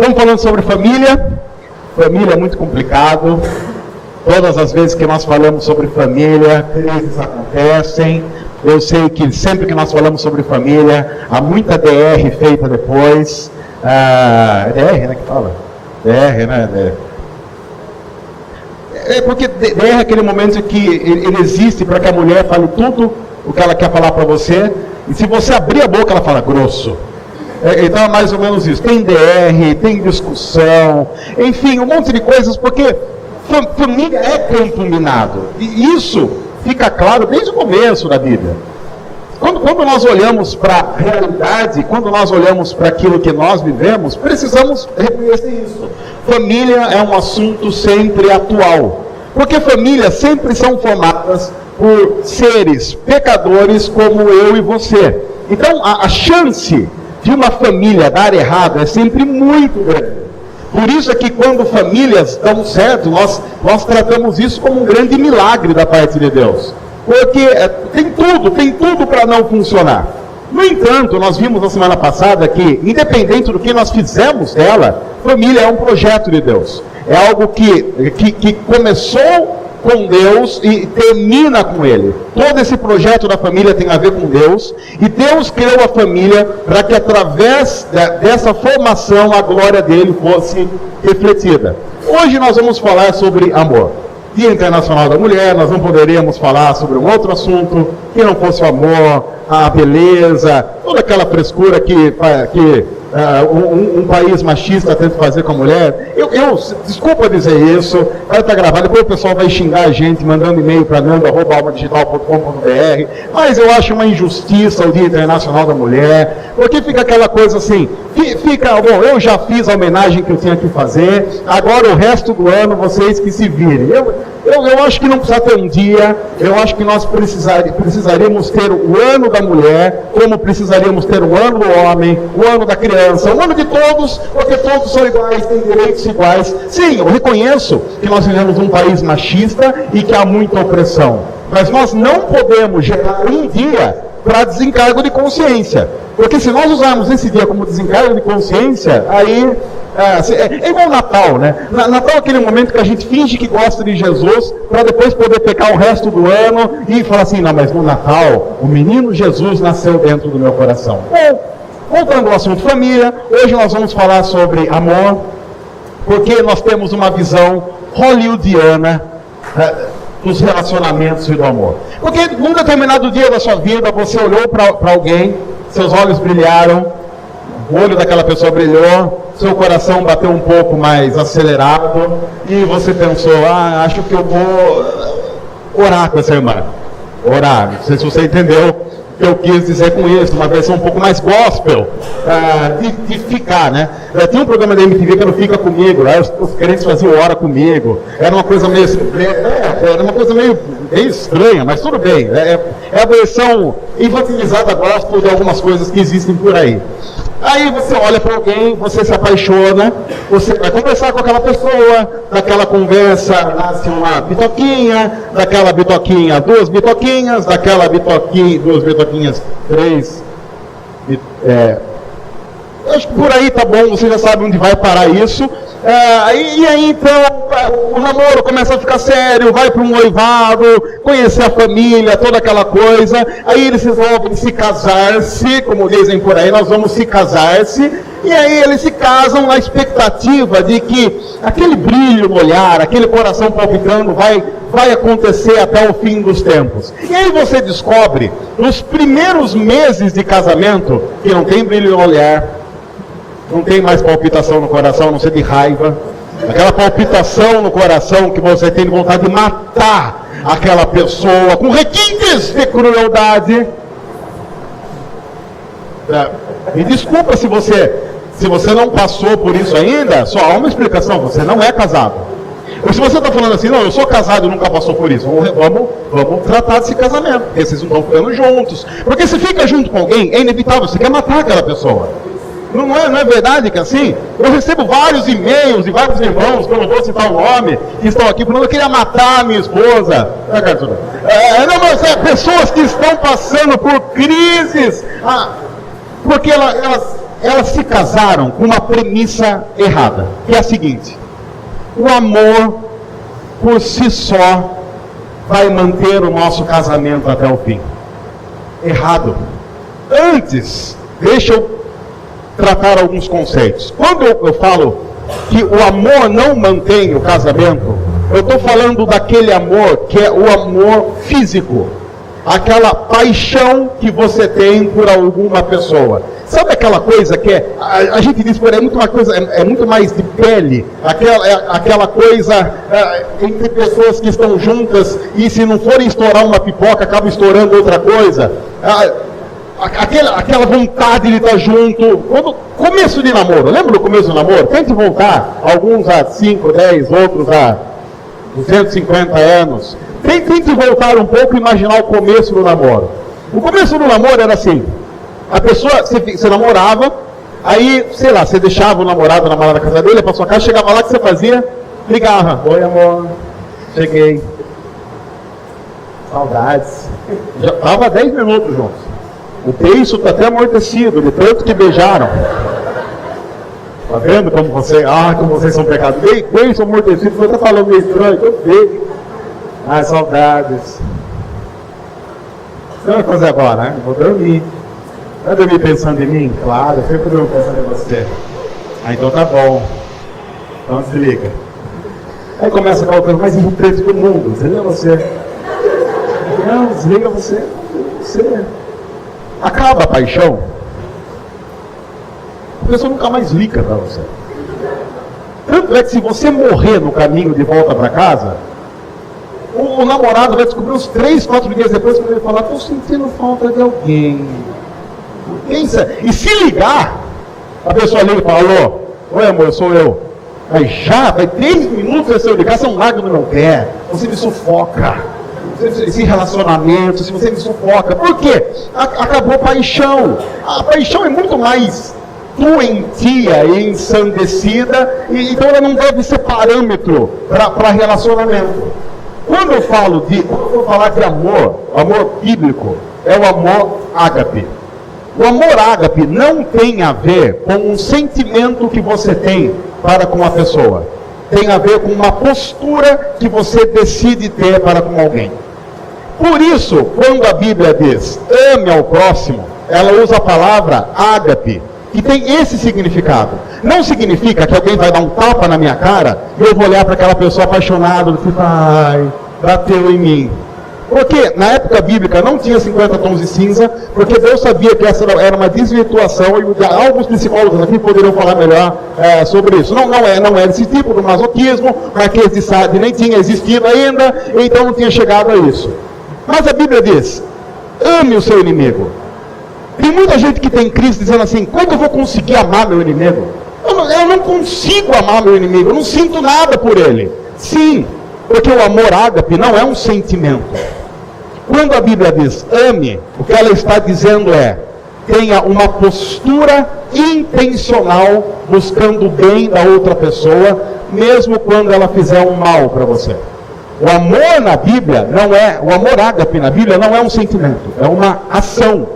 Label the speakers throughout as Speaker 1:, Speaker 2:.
Speaker 1: Estamos falando sobre família. Família é muito complicado. Todas as vezes que nós falamos sobre família, crises acontecem. Eu sei que sempre que nós falamos sobre família, há muita DR feita depois. DR, né, que fala? DR, né? É porque DR é aquele momento que ele existe para que a mulher fale tudo o que ela quer falar para você. E se você abrir a boca, ela fala grosso. Então é mais ou menos isso. Tem DR, tem discussão, enfim, um monte de coisas, porque família é campo minado. E isso fica claro desde o começo da Bíblia. Quando nós olhamos para a realidade, quando nós olhamos para aquilo que nós vivemos, precisamos reconhecer isso. Família é um assunto sempre atual. Porque famílias sempre são formadas por seres pecadores como eu e você. Então a chance de uma família dar errado é sempre muito grande. Por isso é que quando famílias dão certo, nós tratamos isso como um grande milagre da parte de Deus. Porque tem tudo para não funcionar. No entanto, nós vimos na semana passada que, independente do que nós fizemos dela, família é um projeto de Deus. É algo que começou com Deus e termina com Ele. Todo esse projeto da família tem a ver com Deus, e Deus criou a família para que através dessa formação a glória dele fosse refletida. Hoje nós vamos falar sobre amor. Dia Internacional da Mulher, nós não poderíamos falar sobre um outro assunto que não fosse o amor, a beleza, toda aquela frescura que um país machista tenta fazer com a mulher. Desculpa dizer isso, vai estar gravado, depois o pessoal vai xingar a gente, mandando e-mail para nando@almadigital.com.br, mas eu acho uma injustiça o Dia Internacional da Mulher, porque fica aquela coisa assim, bom, eu já fiz a homenagem que eu tinha que fazer, agora o resto do ano vocês que se virem. Eu acho que não precisa ter um dia, eu acho que nós precisaríamos ter o ano da mulher, como precisaríamos ter o ano do homem, o ano da criança, o ano de todos, porque todos são iguais, têm direitos iguais. Sim, eu reconheço que nós vivemos um país machista e que há muita opressão, mas nós não podemos gerar um dia para desencargo de consciência, porque se nós usarmos esse dia como desencargo de consciência, aí é igual Natal, né? Natal é aquele momento que a gente finge que gosta de Jesus para depois poder pecar o resto do ano e falar assim, não, mas no Natal o menino Jesus nasceu dentro do meu coração. Bom, voltando ao assunto família, hoje nós vamos falar sobre amor, porque nós temos uma visão hollywoodiana dos relacionamentos e do amor. Porque num determinado dia da sua vida, você olhou para alguém, seus olhos brilharam, o olho daquela pessoa brilhou, seu coração bateu um pouco mais acelerado, e você pensou, acho que eu vou orar com essa irmã. Orar, não sei se você entendeu o que eu quis dizer com isso, uma versão um pouco mais gospel, de ficar, né? Tinha um programa da MTV que era o Fica Comigo, aí os crentes faziam Ora Comigo, era uma coisa meio estranha, mas tudo bem, é a versão infantilizada gospel de algumas coisas que existem por aí. Aí você olha para alguém, você se apaixona, você vai conversar com aquela pessoa, daquela conversa nasce uma bitoquinha, daquela bitoquinha 2 bitoquinhas, daquela bitoquinha 2 bitoquinhas 3. Acho que por aí tá bom, você já sabe onde vai parar isso. E aí então o namoro começa a ficar sério, vai para um noivado, conhecer a família, toda aquela coisa. Aí eles resolvem se casar-se, como dizem por aí, nós vamos se casar-se. E aí eles se casam na expectativa de que aquele brilho no olhar, aquele coração palpitando vai acontecer até o fim dos tempos. E aí você descobre, nos primeiros meses de casamento, que não tem brilho no olhar, não tem mais palpitação no coração, a não ser de raiva. Aquela palpitação no coração que você tem vontade de matar aquela pessoa com requintes de crueldade. Me desculpa se você não passou por isso ainda, só há uma explicação, você não é casado. Ou se você está falando assim, não, eu sou casado e nunca passou por isso, vamos tratar desse casamento, porque vocês não estão ficando juntos. Porque se fica junto com alguém, é inevitável, você quer matar aquela pessoa. Não é verdade que assim? Eu recebo vários e-mails de vários irmãos, que eu não vou citar o nome, que estão aqui falando, eu queria matar a minha esposa. Não, mas pessoas que estão passando por crises, porque elas se casaram com uma premissa errada, que é a seguinte: o amor por si só vai manter o nosso casamento até o fim. Errado. Antes, deixa eu tratar alguns conceitos. Quando eu falo que o amor não mantém o casamento, eu estou falando daquele amor que é o amor físico, aquela paixão que você tem por alguma pessoa. Sabe aquela coisa que a gente diz por aí, é muito mais de pele, aquela coisa entre pessoas que estão juntas e se não forem estourar uma pipoca, acaba estourando outra coisa. Aquela vontade de estar junto. Começo de namoro, lembra do começo do namoro? Tente voltar, alguns há 5, 10, outros há 250 anos. Tente voltar um pouco e imaginar o começo do namoro. O começo do namoro era assim: a pessoa, você namorava, aí, sei lá, você deixava o namorado na mala da casa dele, ia pra sua casa, chegava lá, o que você fazia? Ligava: oi amor, cheguei. Saudades. Já estava 10 minutos juntos. O beijo está até amortecido, de tanto que beijaram. Tá vendo como vocês são pecados? Beijo amortecido, você está falando meio estranho, eu beijo. Ai, saudades. O que vai fazer agora, né? Vou dormir. Vai dormir pensando em mim? Claro, eu sempre durmo pensando em você. Então tá bom. Então desliga. Aí começa aquela coisa mais importante do mundo. Desliga você. Não, desliga você. Você. Acaba a paixão. A pessoa nunca mais liga para você. Tanto é que se você morrer no caminho de volta para casa, o namorado vai descobrir uns 3, 4 dias depois, quando ele falar: estou sentindo falta de alguém. Pensa, e se ligar, a pessoa liga e fala: alô, oi amor, sou eu. Aí já, vai 3 minutos se eu ligar, você é um lágrima no meu pé, você me sufoca. Esse relacionamento, se você me sufoca. Por quê? Acabou a paixão. A paixão é muito mais doentia e ensandecida, e então ela não deve ser parâmetro para relacionamento. Quando eu vou falar de amor, o amor bíblico é o amor ágape. O amor ágape não tem a ver com um sentimento que você tem para com a pessoa. Tem a ver com uma postura que você decide ter para com alguém. Por isso, quando a Bíblia diz ame ao próximo, ela usa a palavra ágape, que tem esse significado. Não significa que alguém vai dar um tapa na minha cara e eu vou olhar para aquela pessoa apaixonada e tipo: ai, bateu em mim. Porque na época bíblica não tinha 50 tons de cinza, porque Deus sabia que essa era uma desvirtuação, e alguns psicólogos aqui poderiam falar melhor sobre isso. Não era esse tipo de masoquismo, Marquês de Sade nem tinha existido ainda, então não tinha chegado a isso. Mas a Bíblia diz: ame o seu inimigo. Tem muita gente que tem crise dizendo assim: quando eu vou conseguir amar meu inimigo? Eu não consigo amar meu inimigo, eu não sinto nada por ele. Sim, porque o amor ágape não é um sentimento. Quando a Bíblia diz ame, o que ela está dizendo é: tenha uma postura intencional buscando o bem da outra pessoa, mesmo quando ela fizer um mal para você. O amor na Bíblia o amor ágape na Bíblia não é um sentimento, é uma ação.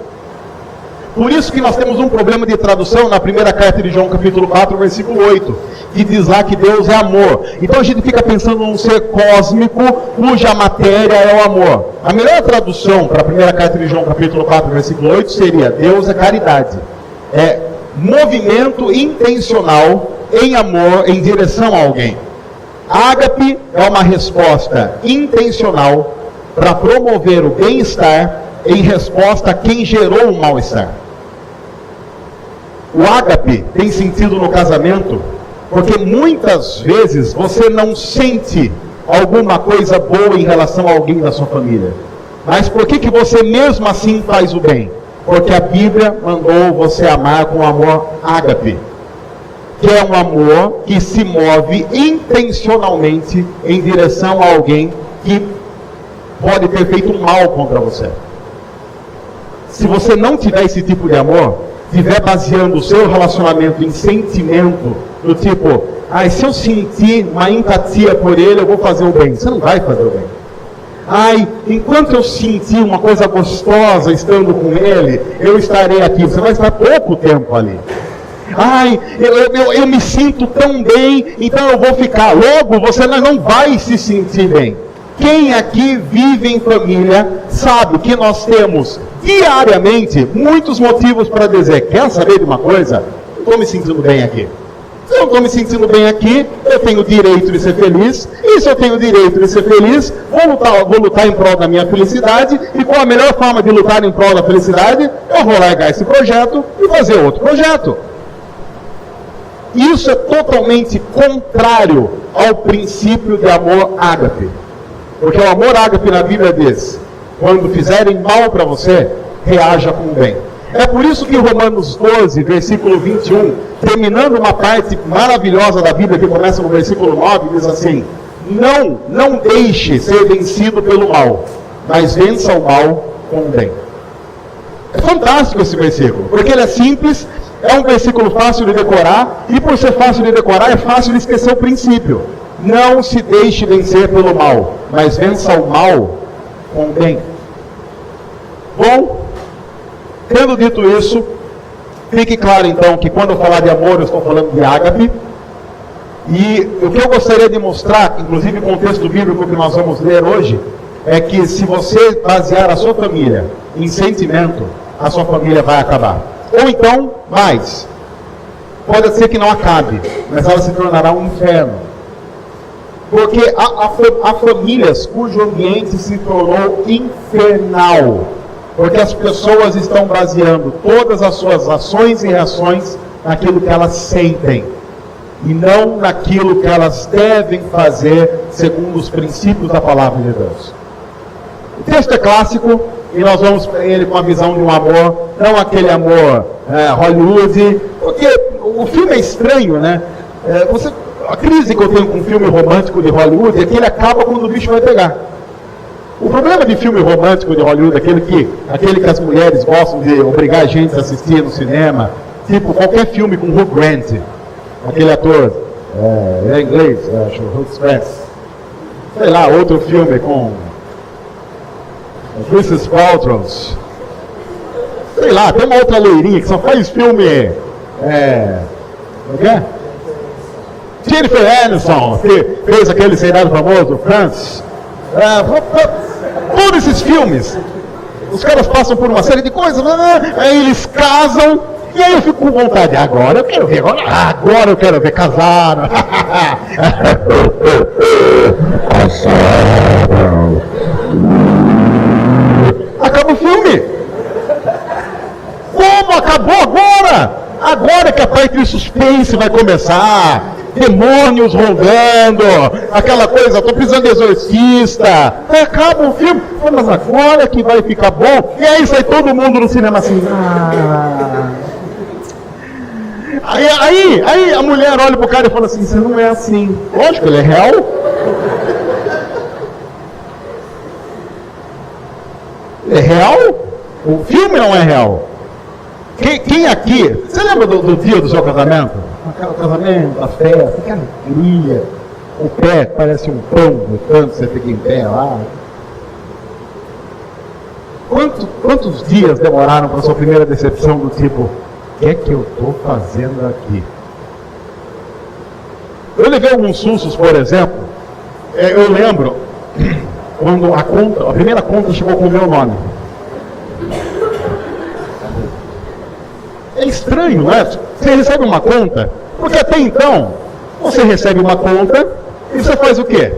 Speaker 1: Por isso que nós temos um problema de tradução na primeira carta de João, capítulo 4, versículo 8, que diz lá que Deus é amor. Então a gente fica pensando num ser cósmico cuja matéria é o amor. A melhor tradução para a primeira carta de João, capítulo 4, versículo 8 seria: Deus é caridade. É movimento intencional em amor em direção a alguém. Ágape é uma resposta intencional para promover o bem-estar em resposta a quem gerou o mal-estar. O ágape tem sentido no casamento porque muitas vezes você não sente alguma coisa boa em relação a alguém da sua família. Mas por que você mesmo assim faz o bem? Porque a Bíblia mandou você amar com amor ágape, que é um amor que se move intencionalmente em direção a alguém que pode ter feito um mal contra você. Se você não tiver esse tipo de amor, estiver baseando o seu relacionamento em sentimento, do tipo: se eu sentir uma empatia por ele, eu vou fazer o bem. Você não vai fazer o bem. Enquanto eu sentir uma coisa gostosa estando com ele, eu estarei aqui. Você vai estar pouco tempo ali. Ai, eu me sinto tão bem, então eu vou ficar. Logo, você não vai se sentir bem. Quem aqui vive em família sabe que nós temos diariamente muitos motivos para dizer: quer saber de uma coisa? Não estou me sentindo bem aqui. Se eu não estou me sentindo bem aqui, eu tenho o direito de ser feliz. E se eu tenho o direito de ser feliz, vou lutar em prol da minha felicidade. E qual a melhor forma de lutar em prol da felicidade? Eu vou largar esse projeto e fazer outro projeto. Isso é totalmente contrário ao princípio de amor ágape. Porque o amor ágape na Bíblia diz: quando fizerem mal para você, reaja com o bem. É por isso que Romanos 12, versículo 21, terminando uma parte maravilhosa da Bíblia que começa no versículo 9, diz assim: não deixe ser vencido pelo mal, mas vença o mal com o bem. É fantástico esse versículo, porque ele é simples, é um versículo fácil de decorar, e por ser fácil de decorar, é fácil de esquecer o princípio. Não se deixe vencer pelo mal, mas vença o mal com o bem. Bom, tendo dito isso, fique claro então que quando eu falar de amor, eu estou falando de ágape. E o que eu gostaria de mostrar, inclusive com o texto bíblico que nós vamos ler hoje, é que se você basear a sua família em sentimento, a sua família vai acabar. Ou então, mais, pode ser que não acabe, mas ela se tornará um inferno. Porque há famílias cujo ambiente se tornou infernal. Porque as pessoas estão baseando todas as suas ações e reações naquilo que elas sentem. E não naquilo que elas devem fazer segundo os princípios da palavra de Deus. O texto é clássico e nós vamos para ele com a visão de um amor, não aquele amor Hollywood. Porque o filme é estranho, né? A crise que eu tenho com um filme romântico de Hollywood é que ele acaba quando o bicho vai pegar. O problema de filme romântico de Hollywood, aquele que as mulheres gostam de obrigar a gente a assistir no cinema, tipo qualquer filme com Hugh Grant, aquele ator, é inglês, acho, Hugh Grant, sei lá, outro filme com Princess Paltrow, sei lá, tem uma outra loirinha que só faz filme, como é? Jennifer Aniston, que fez aquele seriado famoso, Friends. Todos esses filmes, os caras passam por uma série de coisas, aí eles casam, e aí eu fico com vontade: agora eu quero ver, agora eu quero ver casar. Acaba o filme. Como acabou agora? Agora que a parte de suspense vai começar. Demônios rondando, aquela coisa, estou precisando de exorcista. Acaba o filme, mas agora que vai ficar bom. E aí sai todo mundo no cinema assim. Aí a mulher olha pro cara e fala assim: você não é assim. Lógico, ele é real. É real? O filme não é real. Quem aqui, você lembra do dia do seu casamento? Aquele casamento, a festa, aquela alegria, o pé parece um pão, de tanto você fica em pé lá. Quantos dias demoraram para a sua primeira decepção do tipo: o que é que eu estou fazendo aqui? Eu levei alguns sustos, por exemplo. Eu lembro quando a primeira conta chegou com o meu nome. É estranho, não é? Você recebe uma conta, porque até então, você recebe uma conta e você faz o quê?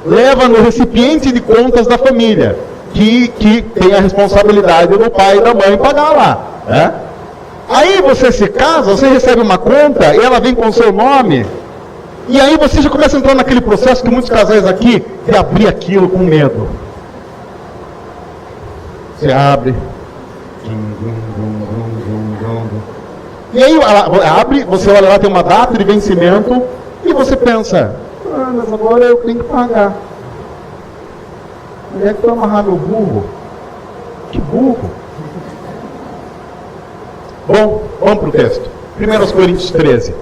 Speaker 1: Leva no recipiente de contas da família, que tem a responsabilidade do pai e da mãe pagar lá, né? Aí você se casa, você recebe uma conta e ela vem com o seu nome, e aí você já começa a entrar naquele processo que muitos casais aqui, de abrir aquilo com medo. Você abre. E aí abre, você olha lá, tem uma data de vencimento, e você pensa: mas agora eu tenho que pagar. Onde é que foi amarrar meu burro? Que burro? Bom, vamos para o texto. 1 Coríntios 13.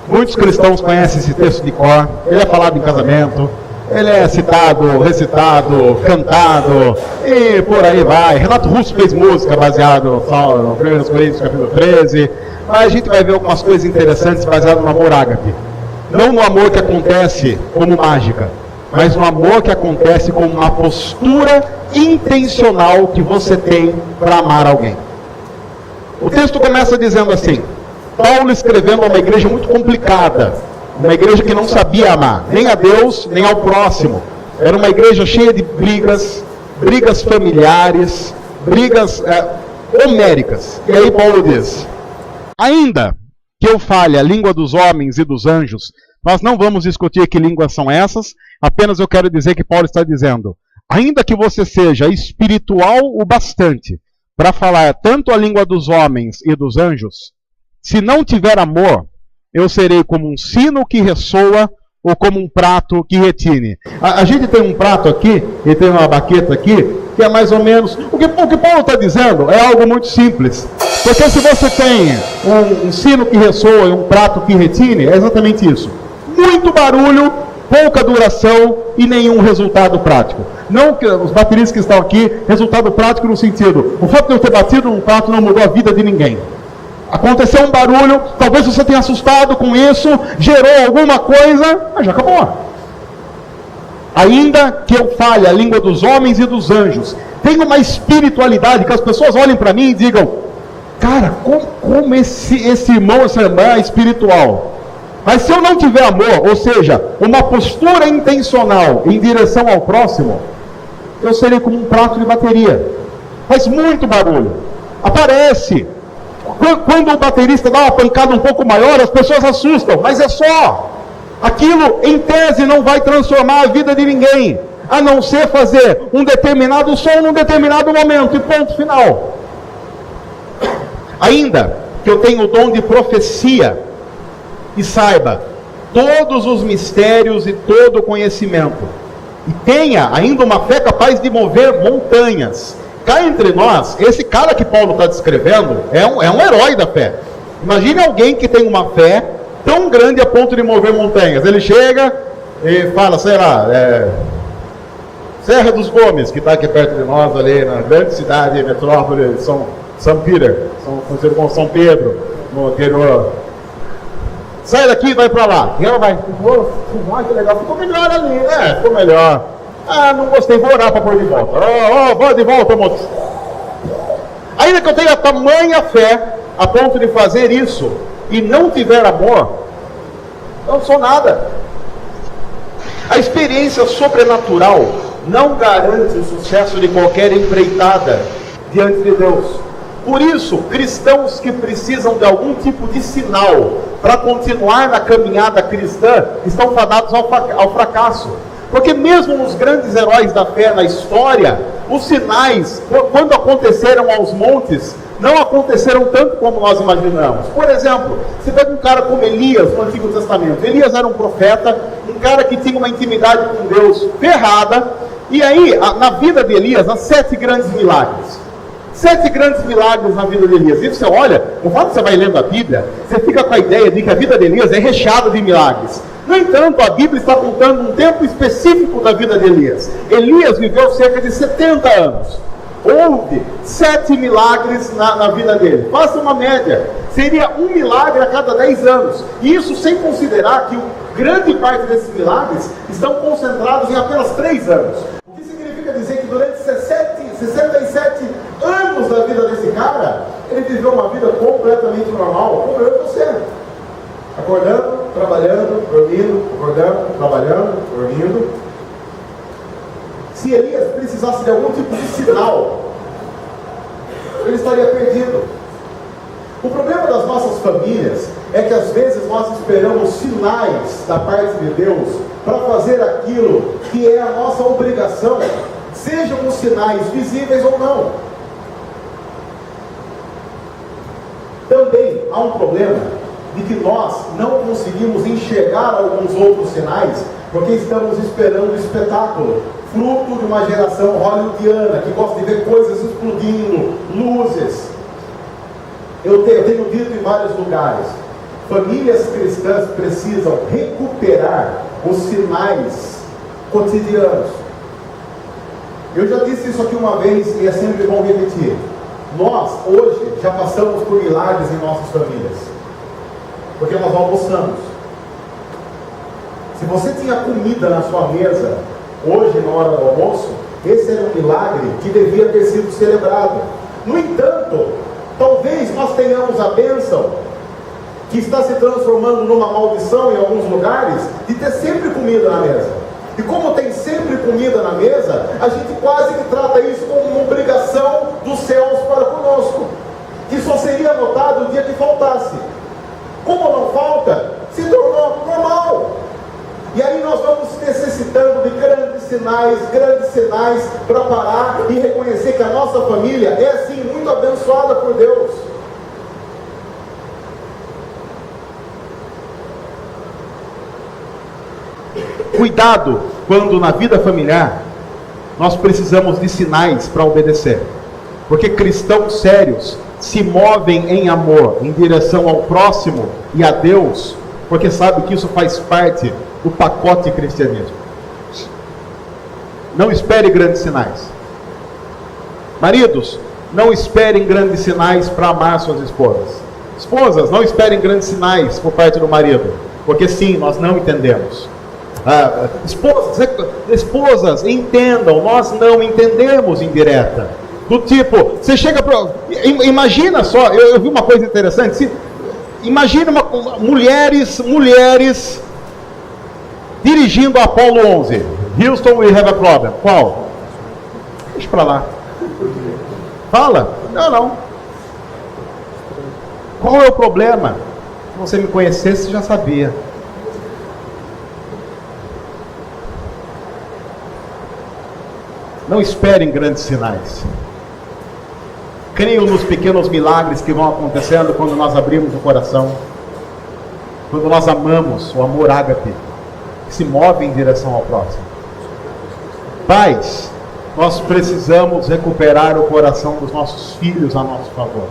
Speaker 1: Muitos cristãos conhecem esse texto de cor. Ele é falado em casamento, Ele é citado, recitado, cantado, e por aí vai. Renato Russo fez música baseado no 1 Coríntios capítulo 13, mas a gente vai ver algumas coisas interessantes baseadas no amor ágape. Não no amor que acontece como mágica, mas no amor que acontece como uma postura intencional que você tem para amar alguém. O texto começa dizendo assim: Paulo escrevendo a uma igreja muito complicada, uma igreja que não sabia amar, nem a Deus, nem ao próximo. Era uma igreja cheia de brigas familiares, brigas homéricas. E aí Paulo diz: ainda que eu fale a língua dos homens e dos anjos, nós não vamos discutir que línguas são essas, apenas eu quero dizer que Paulo está dizendo: ainda que você seja espiritual o bastante para falar tanto a língua dos homens e dos anjos, se não tiver amor, eu serei como um sino que ressoa ou como um prato que retine. A gente tem um prato aqui, e tem uma baqueta aqui, que é mais ou menos... O que Paulo está dizendo é algo muito simples. Porque se você tem um sino que ressoa e um prato que retine, é exatamente isso. Muito barulho, pouca duração e nenhum resultado prático. Não que os bateristas que estão aqui, resultado prático no sentido, o fato de eu ter batido num prato não mudou a vida de ninguém. Aconteceu um barulho, talvez você tenha assustado com isso, gerou alguma coisa, mas já acabou. Ainda que eu fale a língua dos homens e dos anjos, tem uma espiritualidade que as pessoas olhem para mim e digam: cara, como esse irmão, essa irmã é espiritual. Mas se eu não tiver amor, ou seja, uma postura intencional em direção ao próximo, eu serei como um prato de bateria. Faz muito barulho. Aparece. Quando o baterista dá uma pancada um pouco maior, as pessoas assustam, mas é só. Aquilo, em tese, não vai transformar a vida de ninguém, a não ser fazer um determinado som num determinado momento, e ponto final. Ainda que eu tenha o dom de profecia, e saiba todos os mistérios e todo o conhecimento, e tenha ainda uma fé capaz de mover montanhas. Cá entre nós, esse cara que Paulo está descrevendo é um herói da fé. Imagine alguém que tem uma fé tão grande a ponto de mover montanhas. Ele chega e fala, sei lá, Serra dos Gomes, que está aqui perto de nós, ali na grande cidade, metrópole, São Peter, conhecido como São Pedro, no interior. Sai daqui e vai para lá. E ela vai, que legal, ficou melhor ali. Ficou melhor. Não gostei, vou orar para pôr de volta. Vou de volta, moço. Ainda que eu tenha tamanha fé a ponto de fazer isso e não tiver amor, não sou nada. A experiência sobrenatural não garante o sucesso de qualquer empreitada diante de Deus. Por isso, cristãos que precisam de algum tipo de sinal para continuar na caminhada cristã estão fadados ao fracasso. Porque mesmo nos grandes heróis da fé na história, os sinais, quando aconteceram aos montes, não aconteceram tanto como nós imaginamos. Por exemplo, você pega um cara como Elias no Antigo Testamento. Elias era um profeta, um cara que tinha uma intimidade com Deus ferrada. E aí, na vida de Elias, há 7 grandes milagres. 7 grandes milagres na vida de Elias. E você olha, no fato que você vai lendo a Bíblia, você fica com a ideia de que a vida de Elias é recheada de milagres. No entanto, a Bíblia está contando um tempo específico da vida de Elias. Elias viveu cerca de 70 anos. Houve 7 milagres na vida dele. Faça uma média. Seria um milagre a cada 10 anos. E isso sem considerar que grande parte desses milagres estão concentrados em apenas 3 anos. O que significa dizer que durante 67 anos da vida desse cara, ele viveu uma vida completamente normal, como eu e você. Acordando, trabalhando, dormindo, acordando, trabalhando, dormindo. Se Elias precisasse de algum tipo de sinal, ele estaria perdido. O problema das nossas famílias é que às vezes nós esperamos sinais da parte de Deus para fazer aquilo que é a nossa obrigação, sejam os sinais visíveis ou não. Também há um problema de que nós não conseguimos enxergar alguns outros sinais porque estamos esperando o espetáculo, fruto de uma geração hollywoodiana que gosta de ver coisas explodindo, luzes. Eu tenho dito em vários lugares, famílias cristãs precisam recuperar os sinais
Speaker 2: cotidianos. Eu já disse isso aqui uma vez e é sempre bom repetir. Nós, hoje, já passamos por milagres em nossas famílias. Porque nós almoçamos. Se você tinha comida na sua mesa, hoje, na hora do almoço, esse era um milagre que devia ter sido celebrado. No entanto, talvez nós tenhamos a bênção, que está se transformando numa maldição em alguns lugares, de ter sempre comida na mesa. E como tem sempre comida na mesa, a gente quase que trata isso como uma obrigação dos céus para conosco, que só seria notado o dia que faltasse. Como não falta, se tornou normal. E aí nós vamos necessitando de grandes sinais para parar e reconhecer que a nossa família é sim muito abençoada por Deus.
Speaker 1: Cuidado quando na vida familiar nós precisamos de sinais para obedecer. Porque cristãos sérios se movem em amor, em direção ao próximo e a Deus, porque sabe que isso faz parte do pacote cristianismo. Não espere grandes sinais. Maridos, não esperem grandes sinais para amar suas esposas. Esposas, não esperem grandes sinais por parte do marido, porque sim, nós não entendemos. Esposas, entendam, nós não entendemos indireta. Do tipo, você chega para... Imagina só, eu vi uma coisa interessante. Imagina mulheres dirigindo a Apollo 11. Houston, we have a problem. Qual? Deixa para lá. Fala. Não. Qual é o problema? Se você me conhecesse, você já sabia. Não esperem grandes sinais. Creiam nos pequenos milagres que vão acontecendo quando nós abrimos o coração. Quando nós amamos, o amor ágape, que se move em direção ao próximo. Pais, nós precisamos recuperar o coração dos nossos filhos a nosso favor.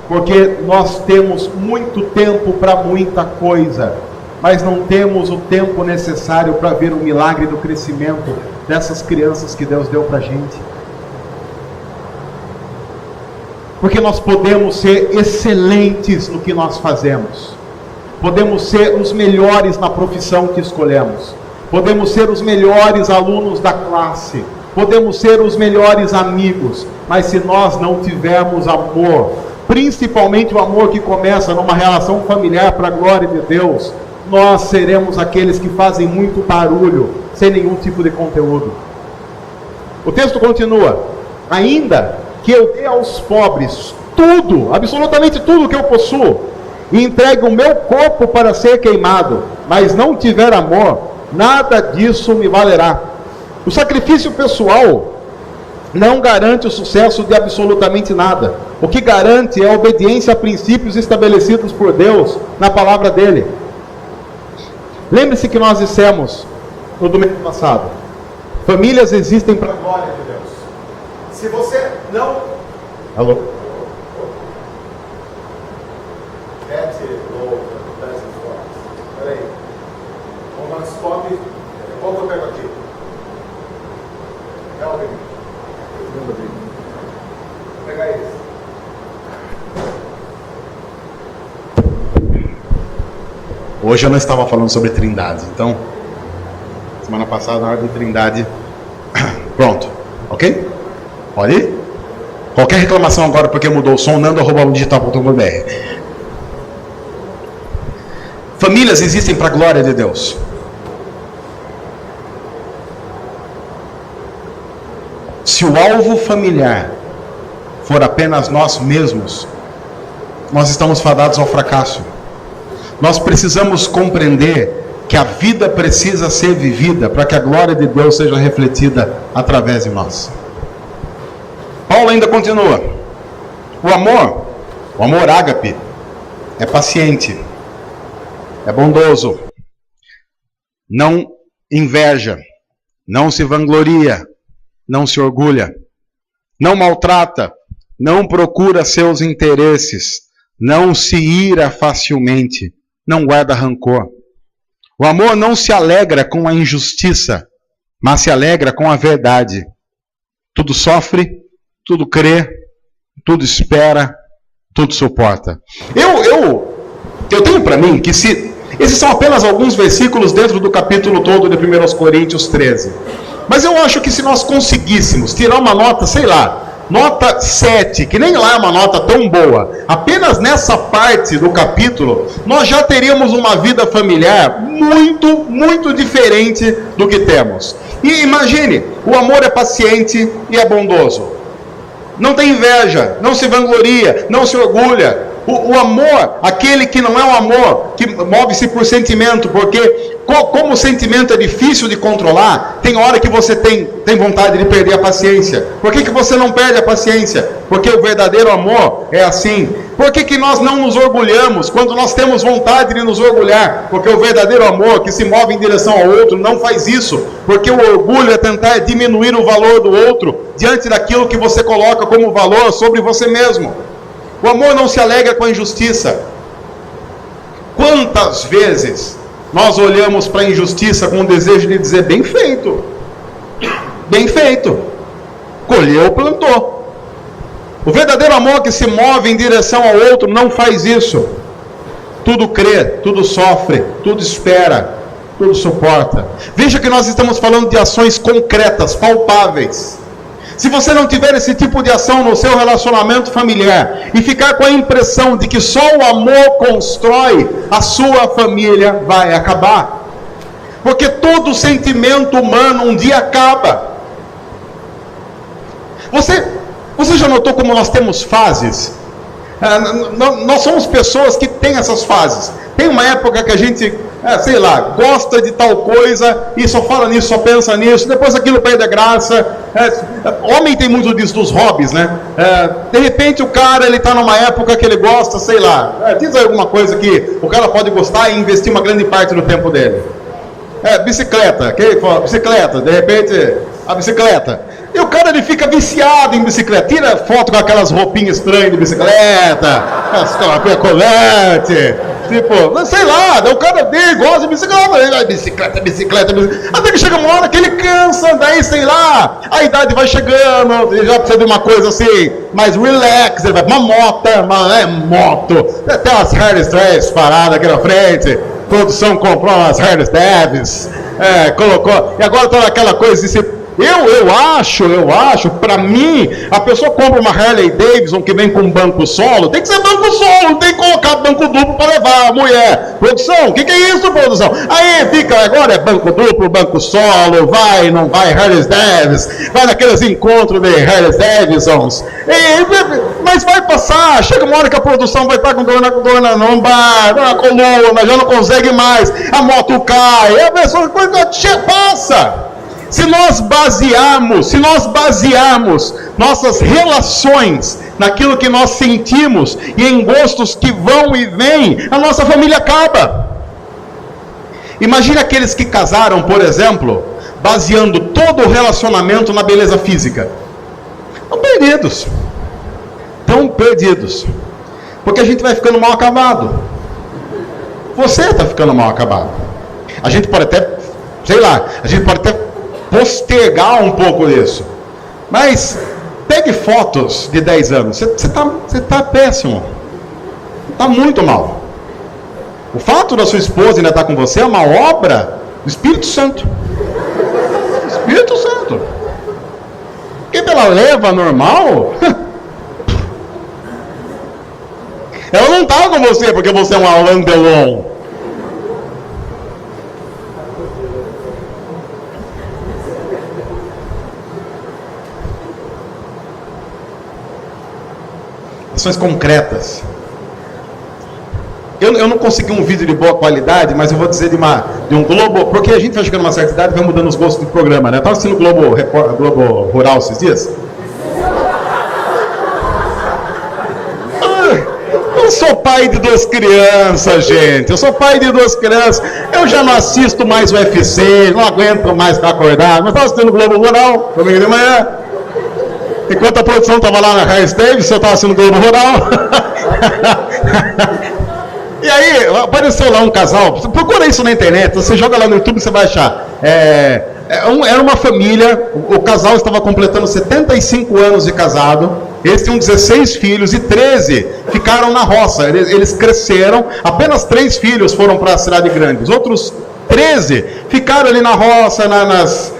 Speaker 1: Porque nós temos muito tempo para muita coisa, mas não temos o tempo necessário para ver o milagre do crescimento dessas crianças que Deus deu para a gente. Porque nós podemos ser excelentes no que nós fazemos. Podemos ser os melhores na profissão que escolhemos. Podemos ser os melhores alunos da classe. Podemos ser os melhores amigos. Mas se nós não tivermos amor, principalmente o amor que começa numa relação familiar para a glória de Deus, nós seremos aqueles que fazem muito barulho, sem nenhum tipo de conteúdo. O texto continua: ainda que eu dê aos pobres tudo, absolutamente tudo que eu possuo, e entregue o meu corpo para ser queimado, mas não tiver amor, nada disso me valerá. O sacrifício pessoal não garante o sucesso de absolutamente nada. O que garante é a obediência a princípios estabelecidos por Deus na palavra dele. Lembre-se que nós dissemos no domingo passado: famílias existem para a glória de Deus. Se você não... Alô? Peraí. Vamos lá, stop. Qual que eu pego aqui? Vou pegar esse. Hoje eu não estava falando sobre trindades, então semana passada na hora de trindade. Pronto, ok? Pode ir? Qualquer reclamação agora porque mudou o som, nando@digital.com.br. Famílias existem para a glória de Deus. Se o alvo familiar for apenas nós mesmos, nós estamos fadados ao fracasso. Nós precisamos compreender que a vida precisa ser vivida para que a glória de Deus seja refletida através de nós. Paulo ainda continua: o amor ágape, é paciente, é bondoso, não inveja, não se vangloria, não se orgulha, não maltrata, não procura seus interesses, não se ira facilmente, não guarda rancor. O amor não se alegra com a injustiça, mas se alegra com a verdade. Tudo sofre, tudo crê, tudo espera, tudo suporta. Eu tenho para mim que esses são apenas alguns versículos dentro do capítulo todo de 1 Coríntios 13. Mas eu acho que se nós conseguíssemos tirar uma nota, sei lá, nota 7, que nem lá é uma nota tão boa, apenas nessa parte do capítulo, nós já teríamos uma vida familiar muito, muito diferente do que temos. E imagine, o amor é paciente e é bondoso. Não tem inveja, não se vangloria, não se orgulha. O amor, aquele que não é um amor, que move-se por sentimento, porque como o sentimento é difícil de controlar, tem hora que você tem vontade de perder a paciência. Por que você não perde a paciência? Porque o verdadeiro amor é assim. Por que nós não nos orgulhamos quando nós temos vontade de nos orgulhar? Porque o verdadeiro amor que se move em direção ao outro não faz isso. Porque o orgulho é tentar diminuir o valor do outro diante daquilo que você coloca como valor sobre você mesmo. O amor não se alegra com a injustiça. Quantas vezes nós olhamos para a injustiça com o desejo de dizer: bem feito, bem feito, colheu, plantou. O verdadeiro amor que se move em direção ao outro não faz isso. Tudo crê, tudo sofre, tudo espera, tudo suporta. Veja que nós estamos falando de ações concretas, palpáveis. Se você não tiver esse tipo de ação no seu relacionamento familiar e ficar com a impressão de que só o amor constrói, a sua família vai acabar. Porque todo sentimento humano um dia acaba. Você já notou como nós temos fases? Nós somos pessoas que têm essas fases. Tem uma época que a gente, sei lá, gosta de tal coisa e só fala nisso, só pensa nisso, depois aquilo perde a graça. Homem tem muito disso dos hobbies, né? De repente o cara, ele está numa época que ele gosta, sei lá, diz alguma coisa que o cara pode gostar e investir uma grande parte do tempo dele. Bicicleta, bicicleta, de repente a bicicleta. E o cara, ele fica viciado em bicicleta, tira foto com aquelas roupinhas estranhas de bicicleta, colante, tipo, sei lá, o cara dele gosta de bicicleta, bicicleta, até que chega uma hora que ele cansa, daí sei lá, a idade vai chegando, ele já precisa de uma coisa assim, mais relax, ele vai pra uma moto, tem umas Harley Davidson paradas aqui na frente, produção comprou umas Harley Davidson, colocou, e agora tá naquela coisa de eu acho, pra mim, a pessoa compra uma Harley Davidson que vem com banco solo, tem que ser banco solo, tem que colocar banco duplo para levar a mulher. Produção, o que é isso, produção? Aí fica, agora é banco duplo, banco solo, vai, não vai, Harley Davidson, vai naqueles encontros de Harley Davidsons, mas vai passar, chega uma hora que a produção vai estar com dor na lombar, na coluna, já não consegue mais, a moto cai, a pessoa passa. Se nós basearmos nossas relações naquilo que nós sentimos e em gostos que vão e vêm, a nossa família acaba. Imagine aqueles que casaram, por exemplo, baseando todo o relacionamento na beleza física. Estão perdidos. Porque a gente vai ficando mal acabado. Você está ficando mal acabado. A gente pode até, postergar um pouco disso. Mas pegue fotos de 10 anos. Você está péssimo. Está muito mal. O fato da sua esposa ainda estar com você é uma obra do Espírito Santo. Espírito Santo. Porque pela leva normal, ela não está com você porque você é um Alain Delon. Ações concretas. Eu não consegui um vídeo de boa qualidade, mas eu vou dizer de um Globo, porque a gente vai chegando numa certa idade e vai mudando os gostos do programa, né? Eu estava assistindo o Globo Rural esses dias. Eu sou pai de 2 crianças, gente. Eu já não assisto mais o UFC, não aguento mais ficar acordado. Mas estava assistindo o Globo Rural, domingo de manhã. Enquanto a produção estava lá na Harley Davidson, eu estava assistindo o Globo Rural. E aí, apareceu lá um casal, procura isso na internet, você joga lá no YouTube, você vai achar. Era uma família, o casal estava completando 75 anos de casado, eles tinham 16 filhos e 13 ficaram na roça, eles cresceram, apenas 3 filhos foram para a cidade grande, os outros 13 ficaram ali na roça, nas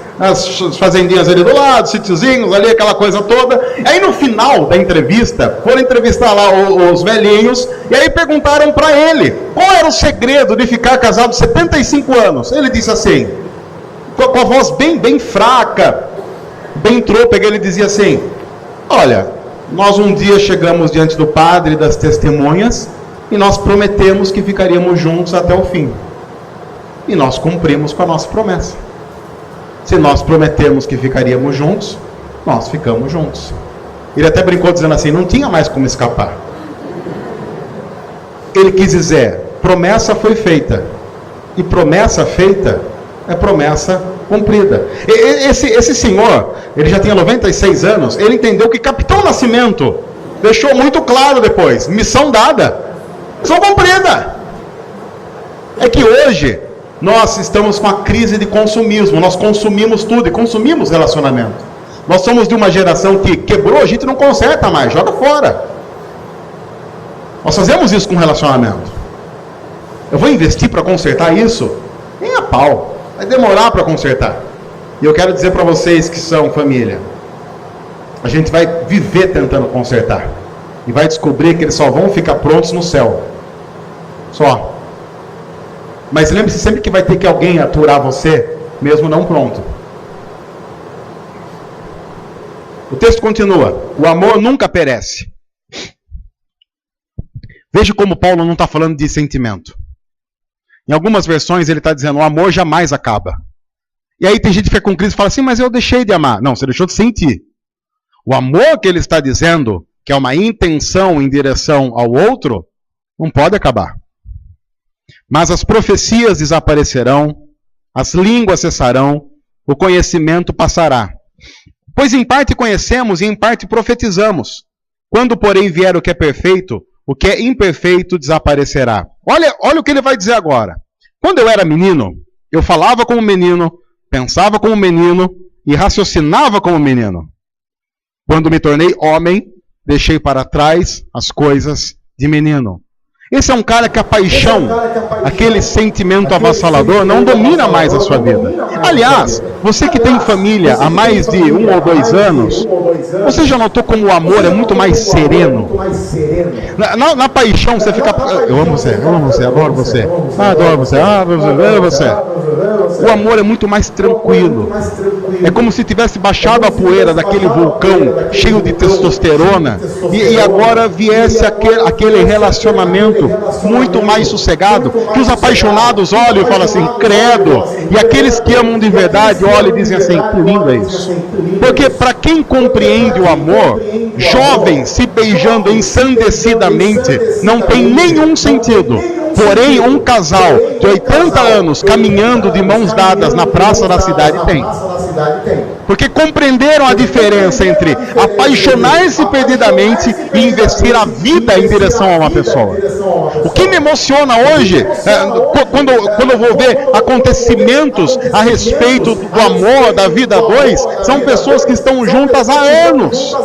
Speaker 1: fazendinhas ali do lado, sítiozinhos ali, aquela coisa toda. Aí no final da entrevista, foram entrevistar lá os velhinhos, e aí perguntaram para ele, qual era o segredo de ficar casado 75 anos? Ele disse assim, com a voz bem fraca, bem trôpega, ele dizia assim, olha, nós um dia chegamos diante do padre e das testemunhas, e nós prometemos que ficaríamos juntos até o fim. E nós cumprimos com a nossa promessa. Se nós prometemos que ficaríamos juntos, nós ficamos juntos. Ele até brincou dizendo assim, não tinha mais como escapar. Ele quis dizer, promessa foi feita. E promessa feita é promessa cumprida. Esse senhor, ele já tinha 96 anos, ele entendeu que Capitão Nascimento deixou muito claro depois, missão dada, missão cumprida. É que hoje nós estamos com a crise de consumismo, nós consumimos tudo e consumimos relacionamento. Nós somos de uma geração que quebrou, a gente não conserta mais, joga fora. Nós fazemos isso com relacionamento. Eu vou investir para consertar isso? Nem a pau, vai demorar para consertar. E eu quero dizer para vocês que são família, a gente vai viver tentando consertar. E vai descobrir que eles só vão ficar prontos no céu. Só. Mas lembre-se sempre que vai ter que alguém aturar você, mesmo não pronto. O texto continua. O amor nunca perece. Veja como Paulo não está falando de sentimento. Em algumas versões ele está dizendo, o amor jamais acaba. E aí tem gente que fica com crise e fala assim, mas eu deixei de amar. Não, você deixou de sentir. O amor que ele está dizendo, que é uma intenção em direção ao outro, não pode acabar. Mas as profecias desaparecerão, as línguas cessarão, o conhecimento passará. Pois em parte conhecemos e em parte profetizamos. Quando, porém, vier o que é perfeito, o que é imperfeito desaparecerá. Olha o que ele vai dizer agora. Quando eu era menino, eu falava como menino, pensava como menino e raciocinava como menino. Quando me tornei homem, deixei para trás as coisas de menino. Esse é um cara que a paixão, aquele sentimento avassalador, não domina mais a sua vida. Aliás, você que tem família há mais de 1 ou 2 anos, você já notou como o amor é muito mais sereno? Na paixão você fica... Eu amo você, adoro você. Adoro você, amo você. O amor é muito mais tranquilo. É como se tivesse baixado a poeira daquele vulcão cheio de testosterona e agora viesse aquele relacionamento muito mais sossegado, que os apaixonados olham e falam assim, credo, e aqueles que amam de verdade olham e dizem assim, que lindo é isso. Porque para quem compreende o amor, jovens se beijando ensandecidamente não tem nenhum sentido. Porém, um casal de 80 anos caminhando de mãos dadas na praça da cidade tem. Porque compreenderam a diferença entre apaixonar-se perdidamente e investir a vida em direção a uma pessoa. O que me emociona hoje, quando eu vou ver acontecimentos a respeito do amor, da vida a dois, são pessoas que estão juntas há anos.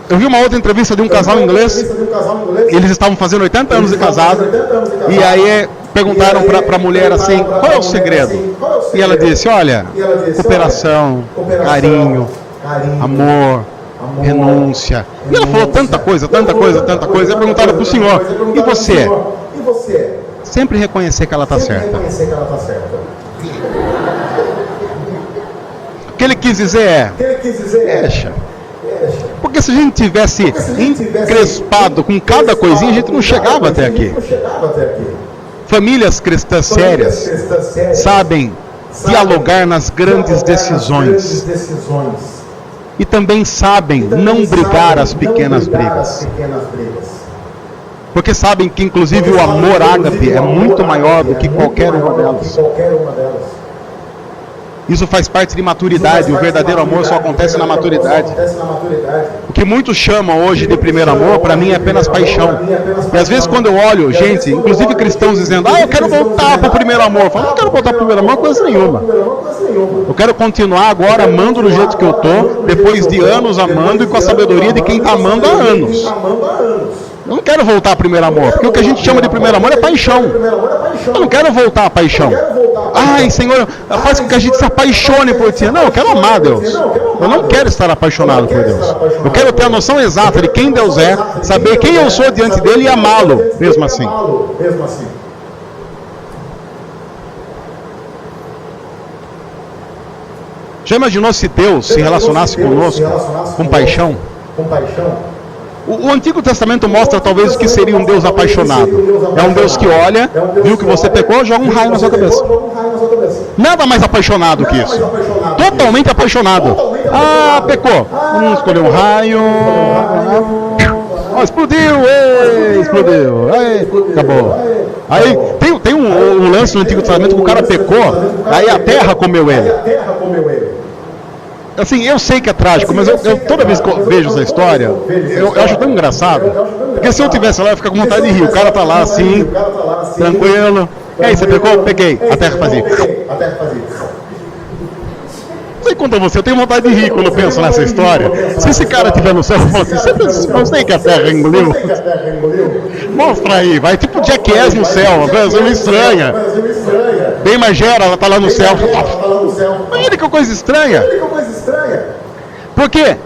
Speaker 1: Eu vi uma outra entrevista de um casal inglês, eles estavam fazendo 80 anos de casado, e aí perguntaram para a mulher assim, qual é o segredo? E ela disse, olha, cooperação, carinho, amor, renúncia. E ela falou tanta coisa. E perguntaram para o senhor, e você? Sempre reconhecer que ela está certa. O que ele quis dizer é, deixa. Porque se a gente tivesse encrespado com cada coisinha, a gente não chegava até aqui. Famílias cristãs sérias sabem dialogar nas grandes decisões. E também sabem não brigar as pequenas brigas. Porque sabem que inclusive o amor ágape é muito maior do que qualquer uma delas. Isso faz parte de maturidade. O verdadeiro amor só acontece na maturidade. O que muitos chamam hoje de primeiro amor, para mim é apenas paixão. E às vezes quando eu olho gente, inclusive cristãos, dizendo, eu quero voltar para o primeiro amor. Eu falo, não quero voltar para o primeiro amor, coisa nenhuma. Eu quero continuar agora amando do jeito que eu estou, depois de anos amando e com a sabedoria de quem está amando há anos. Eu não quero voltar ao primeiro amor, porque o que a gente chama de primeiro amor é paixão. Eu não quero voltar à paixão. Ai, Senhor, faz com que a gente se apaixone por Ti. Não, eu quero amar Deus. Eu não quero estar apaixonado por Deus. Eu quero ter a noção exata de quem Deus é, saber quem eu sou diante dEle e amá-lo, mesmo assim. Já imaginou se Deus se relacionasse conosco com paixão? O Antigo Testamento mostra talvez o que seria um Deus apaixonado. É um Deus que olha, viu que você pecou, joga um raio na sua cabeça. Nada mais apaixonado que isso. Totalmente apaixonado. Pecou. Escolheu um raio. Explodiu. Explodiu. Acabou. Aí tem um lance no Antigo Testamento que o cara pecou, aí a terra comeu ele. Assim, eu sei que é trágico, mas eu toda vez que eu vejo essa história, eu acho tão engraçado. Porque se eu tivesse lá, eu ia ficar com vontade de rir. O cara tá lá assim, tranquilo. E aí, você pecou? Peguei. A terra fazia. Não sei quanto a você, eu tenho vontade de rir quando eu penso nessa história. Se esse cara estiver no céu e falar assim, eu sei que a terra engoliu. Mostra aí, vai tipo Jackass no céu, uma coisa meio estranha. Bem Margera, ela tá lá no céu. Olha que coisa estranha. Por quê?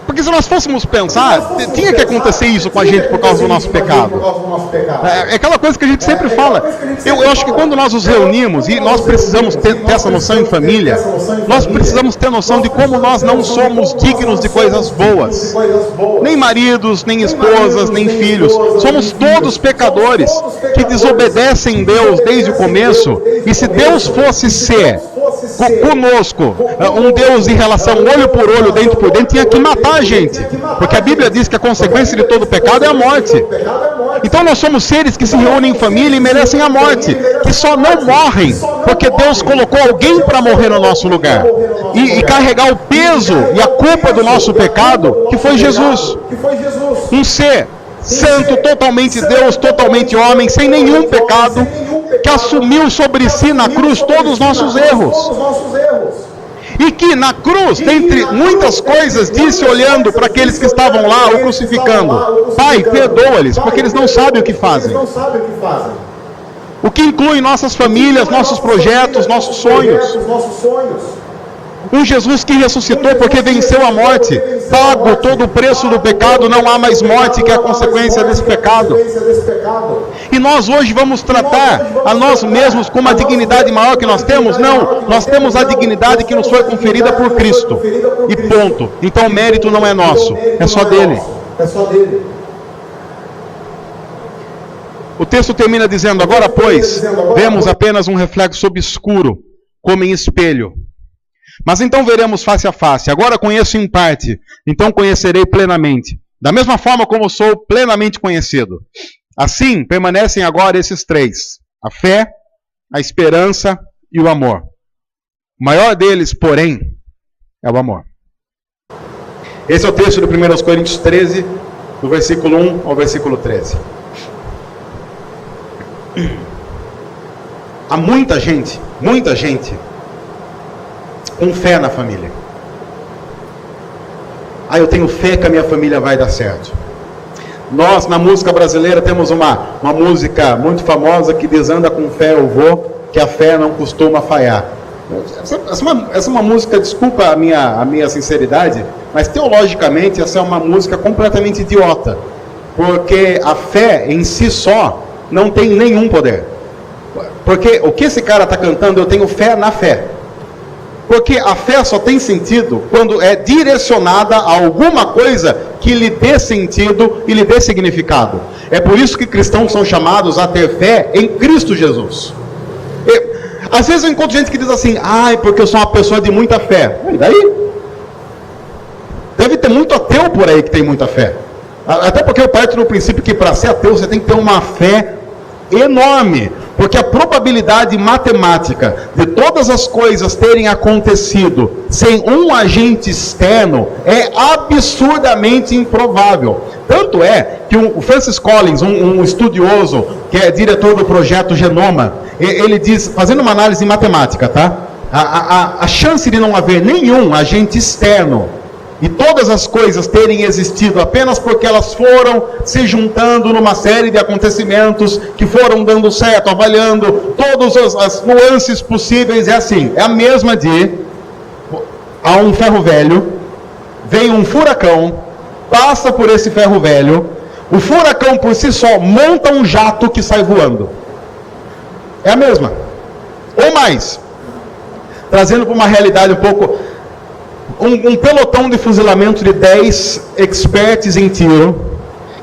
Speaker 1: Porque se nós fôssemos pensar, tinha que acontecer isso com a gente por causa do nosso pecado. É aquela coisa que a gente sempre fala. Eu acho que quando nós nos reunimos, e nós precisamos ter essa noção em família, nós precisamos ter noção de como nós não somos dignos de coisas boas. Nem maridos, nem esposas, nem filhos. Somos todos pecadores que desobedecem Deus desde o começo. E se Deus fosse ser conosco, um Deus em relação olho por olho, dente por dente, tinha que matar a gente, porque a Bíblia diz que a consequência de todo pecado é a morte. Então nós somos seres que se reúnem em família e merecem a morte, que só não morrem porque Deus colocou alguém para morrer no nosso lugar e carregar o peso e a culpa do nosso pecado, que foi Jesus. Um ser santo, totalmente Deus, totalmente homem, sem nenhum pecado, que assumiu sobre si na cruz todos os nossos erros. E que na cruz, dentre muitas coisas, disse olhando para aqueles que estavam lá o crucificando: Pai, perdoa-lhes, porque eles não sabem o que fazem. O que inclui nossas famílias, nossos projetos, nossos sonhos. Um Jesus que ressuscitou porque venceu a morte, pago todo o preço do pecado, não há mais morte, que é a consequência desse pecado. E nós hoje vamos tratar a nós mesmos com uma dignidade maior que nós temos? Não, nós temos a dignidade que nos foi conferida por Cristo. E ponto. Então o mérito não é nosso, é só dele. O texto termina dizendo: agora, pois, vemos apenas um reflexo obscuro, como em espelho. Mas então veremos face a face. Agora conheço em parte, então conhecerei plenamente. Da mesma forma como sou plenamente conhecido. Assim permanecem agora esses três: a fé, a esperança e o amor. O maior deles, porém, é o amor. Esse é o texto de 1 Coríntios 13, do versículo 1 ao versículo 13. Há muita gente com fé na família. Eu tenho fé que a minha família vai dar certo. Nós, na música brasileira, temos uma música muito famosa que diz: anda com fé eu vou, que a fé não costuma falhar. Essa é uma música, desculpa a minha sinceridade, mas teologicamente essa é uma música completamente idiota. Porque a fé em si só não tem nenhum poder. Porque o que esse cara está cantando, eu tenho fé na fé. Porque a fé só tem sentido quando é direcionada a alguma coisa que lhe dê sentido e lhe dê significado. É por isso que cristãos são chamados a ter fé em Cristo Jesus. Às vezes eu encontro gente que diz assim: porque eu sou uma pessoa de muita fé. E daí? Deve ter muito ateu por aí que tem muita fé. Até porque eu parto do princípio que para ser ateu você tem que ter uma fé enorme. Porque a probabilidade matemática de todas as coisas terem acontecido sem um agente externo é absurdamente improvável. Tanto é que o Francis Collins, um estudioso que é diretor do projeto Genoma, ele diz, fazendo uma análise matemática, tá? A chance de não haver nenhum agente externo e todas as coisas terem existido apenas porque elas foram se juntando numa série de acontecimentos que foram dando certo, avaliando todas as nuances possíveis, é assim, é a mesma de há um ferro velho, vem um furacão, passa por esse ferro velho, o furacão por si só monta um jato que sai voando. É a mesma. Ou mais, trazendo para uma realidade um pouco... Um pelotão de fuzilamento de 10 experts em tiro,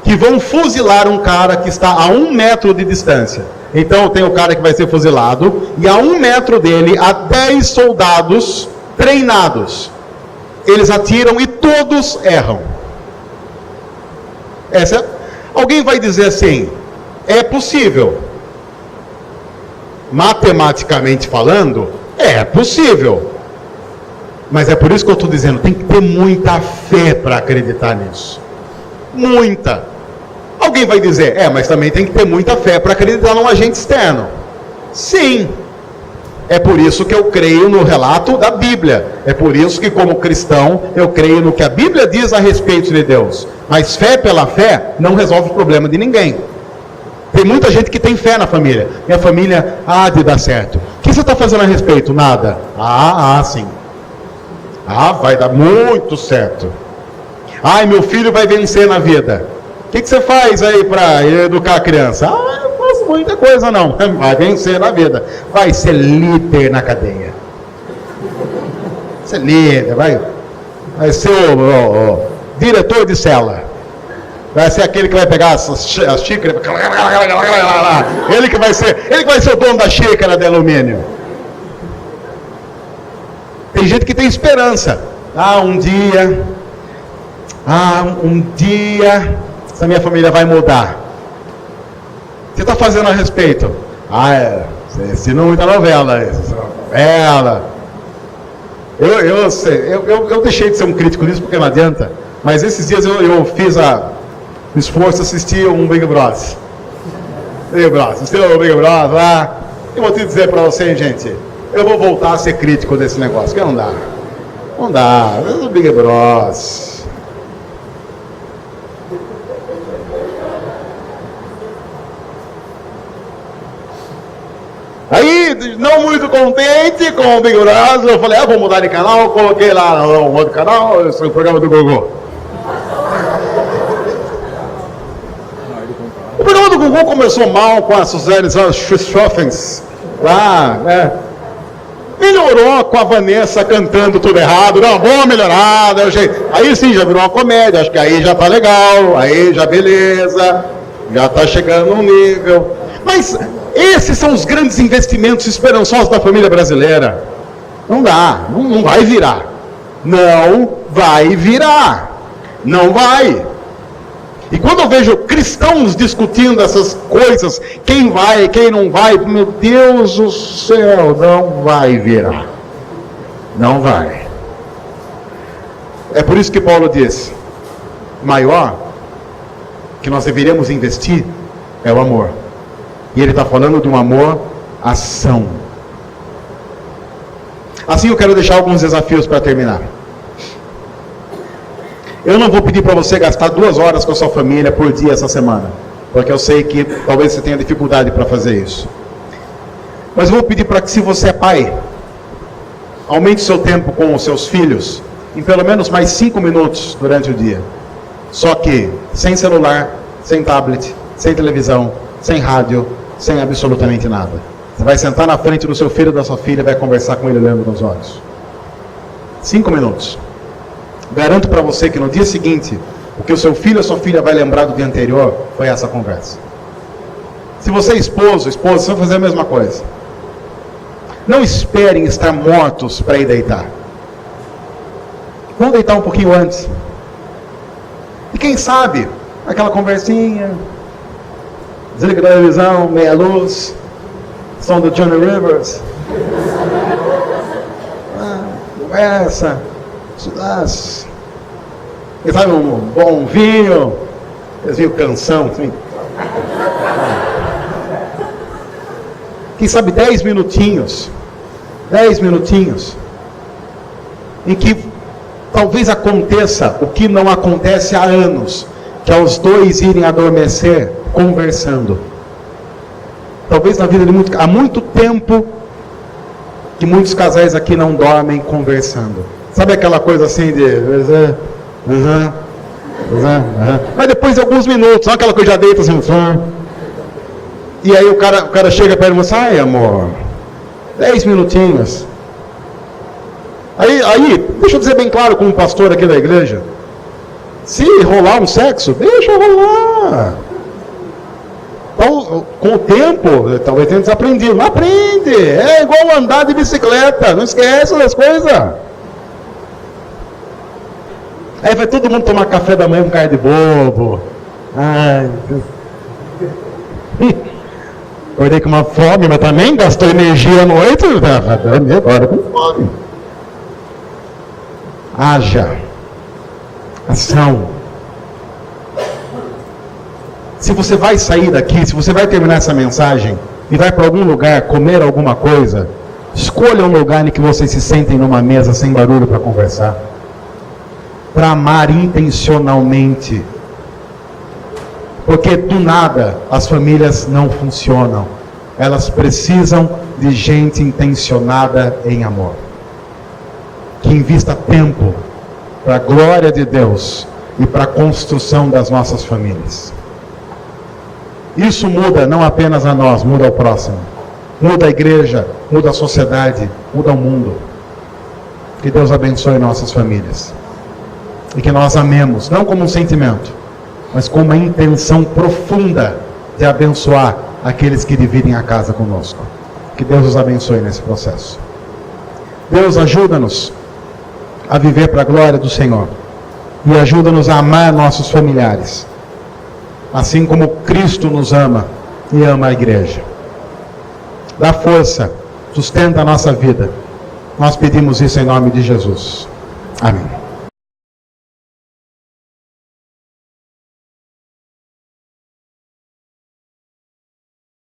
Speaker 1: que vão fuzilar um cara que está a 1 metro de distância. Então tem o cara que vai ser fuzilado, e a 1 metro dele, há 10 soldados treinados. Eles atiram e todos erram. Alguém vai dizer assim, é possível. Matematicamente falando, é possível. Mas é por isso que eu estou dizendo, tem que ter muita fé para acreditar nisso. Muita. Alguém vai dizer, mas também tem que ter muita fé para acreditar num agente externo. Sim. É por isso que eu creio no relato da Bíblia. É por isso que, como cristão, eu creio no que a Bíblia diz a respeito de Deus. Mas fé pela fé não resolve o problema de ninguém. Tem muita gente que tem fé na família. Minha família há de dar certo. O que você está fazendo a respeito? Nada. Sim. Vai dar muito certo. Meu filho vai vencer na vida. O que você faz aí para educar a criança? Eu não faço muita coisa não. Vai vencer na vida. Vai ser líder na cadeia. Ser líder, vai ser o diretor de cela. Vai ser aquele que vai pegar as xícaras. Ele que vai ser o dono da xícara de alumínio. Tem gente que tem esperança. Um dia, essa minha família vai mudar. O que você está fazendo a respeito? Você assina muita novela. Eu deixei de ser um crítico nisso porque não adianta. Mas esses dias eu fiz o esforço de assistir um Big Brother. Assistiu o Big Brother lá. Eu vou te dizer para você, gente. Eu vou voltar a ser crítico desse negócio, que não dá. Não dá. É o Big Brother. Aí, não muito contente com o Big Brother, eu falei, vou mudar de canal, coloquei lá no outro canal, esse é o programa do Gugu. O programa do Gugu começou mal com a Suzane Schoffens, lá, né? Melhorou com a Vanessa cantando tudo errado, deu uma boa melhorada, aí sim já virou uma comédia, acho que aí já tá legal, aí já beleza, já tá chegando num nível. Mas esses são os grandes investimentos esperançosos da família brasileira. Não dá, não vai virar. Não vai virar. Não vai. E quando eu vejo cristãos discutindo essas coisas, quem vai, quem não vai, meu Deus do céu, não vai virar. Não vai. É por isso que Paulo diz, maior que nós deveríamos investir é o amor. E ele está falando de um amor ação. Assim eu quero deixar alguns desafios para terminar. Eu não vou pedir para você gastar 2 horas com a sua família por dia essa semana, porque eu sei que talvez você tenha dificuldade para fazer isso. Mas eu vou pedir para que, se você é pai, aumente o seu tempo com os seus filhos em pelo menos mais 5 minutos durante o dia. Só que sem celular, sem tablet, sem televisão, sem rádio, sem absolutamente nada. Você vai sentar na frente do seu filho ou da sua filha e vai conversar com ele olhando nos olhos. 5 minutos. Garanto para você que no dia seguinte, o que o seu filho ou sua filha vai lembrar do dia anterior foi essa conversa. Se você é esposa, você vai fazer a mesma coisa. Não esperem estar mortos para ir deitar. Vão deitar um pouquinho antes. E quem sabe, aquela conversinha, desliga a televisão, meia luz, Som do Johnny Rivers. Conversa. Quem sabe um bom vinho. Eles viram canção, assim. Quem sabe 10 minutinhos. 10 minutinhos. Em que talvez aconteça o que não acontece há anos, que é os dois irem adormecer conversando. Talvez na vida de há muito tempo que muitos casais aqui não dormem conversando. Sabe aquela coisa assim de mas depois de alguns minutos, não aquela coisa já deita assim, e aí o cara chega para ele e diz: ai amor, 10 minutinhos. Aí, deixa eu dizer bem claro como pastor aqui da igreja, se rolar um sexo, deixa rolar. Então, com o tempo, talvez tenha desaprendido. Não aprende, é igual andar de bicicleta, não esquece das coisas. Aí vai todo mundo tomar café da manhã com cara de bobo. Ai, acordei com uma fome, mas também gastou energia à noite, agora com fome. Haja ação. Se você vai sair daqui, se você vai terminar essa mensagem e vai para algum lugar comer alguma coisa, escolha um lugar em que vocês se sentem numa mesa sem barulho para conversar, para amar intencionalmente, porque do nada as famílias não funcionam, elas precisam de gente intencionada em amor, que invista tempo para a glória de Deus e para a construção das nossas famílias. Isso muda não apenas a nós, muda ao próximo, muda a igreja, muda a sociedade, muda o mundo. Que Deus abençoe nossas famílias e que nós amemos, não como um sentimento, mas com uma intenção profunda de abençoar aqueles que dividem a casa conosco. Que Deus os abençoe nesse processo. Deus, ajuda-nos a viver para a glória do Senhor e ajuda-nos a amar nossos familiares, assim como Cristo nos ama e ama a igreja. Dá força, sustenta a nossa vida. Nós pedimos isso em nome de Jesus. Amém.